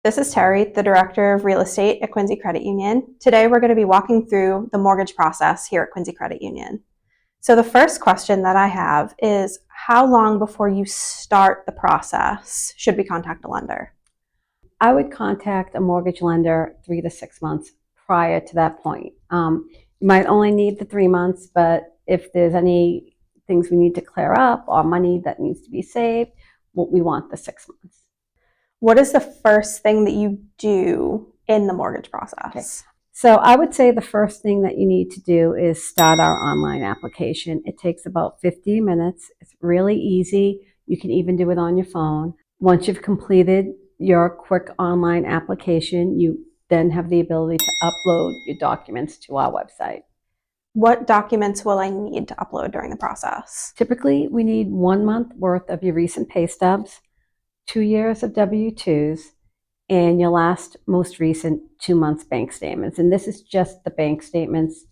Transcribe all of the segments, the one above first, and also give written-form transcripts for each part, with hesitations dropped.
This is Terry, the Director of Real Estate at Quincy Credit Union. Today we're going to be walking through the mortgage process here at Quincy Credit Union. So the first question that I have is, how long before you start the process should we contact a lender? I would contact a mortgage lender 3 to 6 months prior to that point. You might only need the 3 months, but if there's any things we need to clear up or money that needs to be saved, we want the 6 months. What is the first thing that you do in the mortgage process? Okay. So I would say the first thing that you need to do is start our online application. It takes about 15 minutes. It's really easy. You can even do it on your phone. Once you've completed your quick online application, you then have the ability to upload your documents to our website. What documents will I need to upload during the process? Typically, we need 1 month worth of your recent pay stubs, 2 years of W-2s, and your most recent 2 months bank statements. And this is just the bank statements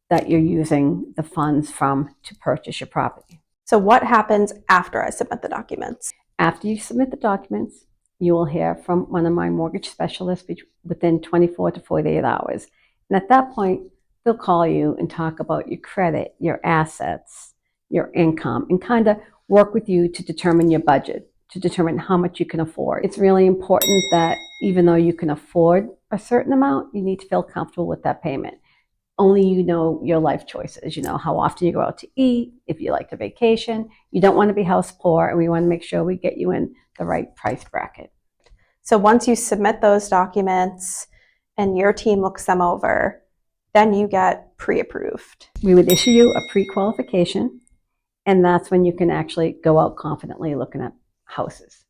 that you're using the funds from to purchase your property. So what happens after I submit the documents? After you submit the documents, you will hear from one of my mortgage specialists within 24 to 48 hours. And at that point, they'll call you and talk about your credit, your assets, your income, and kind of work with you to determine your budget, to determine how much you can afford. It's really important that even though you can afford a certain amount, you need to feel comfortable with that payment. Only you know your life choices. You know how often you go out to eat, if you like to vacation. You don't want to be house poor, and we want to make sure we get you in the right price bracket. So once you submit those documents and your team looks them over, then you get pre-approved. We would issue you a pre-qualification, and that's when you can actually go out confidently looking at houses.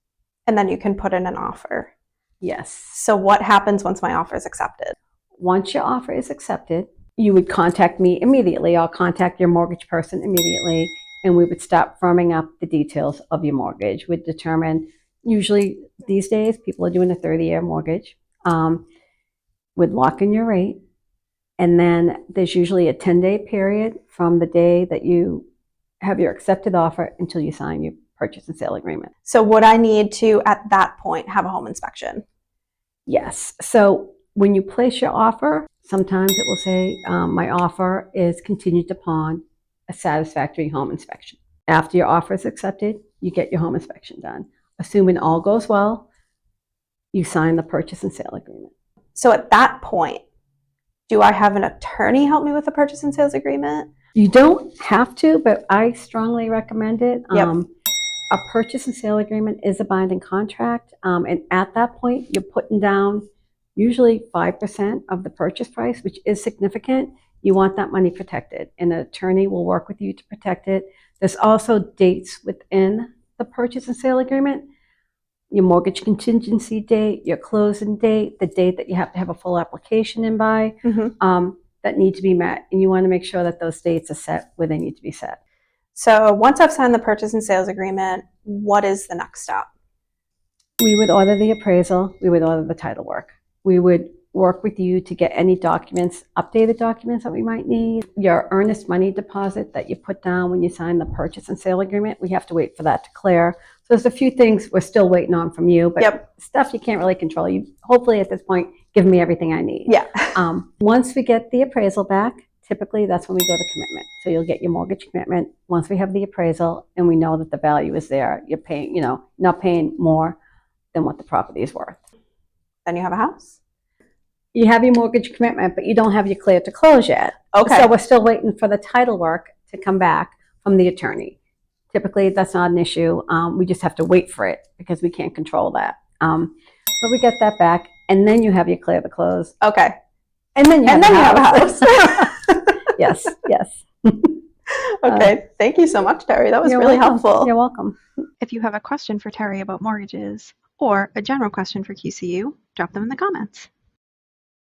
And then you can put in an offer. Yes. So what happens once my offer is accepted? Once your offer is accepted, you would contact me immediately. I'll contact your mortgage person immediately, and we would start firming up the details of your mortgage. We'd determine, usually these days, people are doing a 30-year mortgage. We'd lock in your rate, and then there's usually a 10-day period from the day that you have your accepted offer until you sign your purchase and sale agreement. So would I need to, at that point, have a home inspection? Yes. So when you place your offer, sometimes it will say, my offer is contingent upon a satisfactory home inspection. After your offer is accepted, you get your home inspection done. Assuming all goes well, you sign the purchase and sale agreement. So at that point, do I have an attorney help me with the purchase and sales agreement? You don't have to, but I strongly recommend it. Yep. A purchase and sale agreement is a binding contract, and at that point, you're putting down usually 5% of the purchase price, which is significant. You want that money protected, and an attorney will work with you to protect it. There's also dates within the purchase and sale agreement: your mortgage contingency date, your closing date, the date that you have to have a full application in by, that need to be met, and you want to make sure that those dates are set where they need to be set. So once I've signed the purchase and sales agreement, what is the next step? We would order the appraisal. We would order the title work. We would work with you to get any documents, updated documents that we might need. Your earnest money deposit that you put down when you sign the purchase and sale agreement, we have to wait for that to clear. So there's a few things we're still waiting on from you, but stuff you can't really control. You hopefully at this point given me everything I need. Yeah. Once we get the appraisal back, typically that's when we go to commitment. So you'll get your mortgage commitment. Once we have the appraisal and we know that the value is there, you're paying, not paying more than what the property is worth. Then you have a house. You have your mortgage commitment, but you don't have your clear to close yet. Okay. So we're still waiting for the title work to come back from the attorney. Typically, that's not an issue. We just have to wait for it because we can't control that. But we get that back, and then you have your clear to close. Okay. And then you have a house. Yes. Okay. Thank you so much, Terry. That was really helpful. You're welcome. If you have a question for Terry about mortgages or a general question for QCU, drop them in the comments.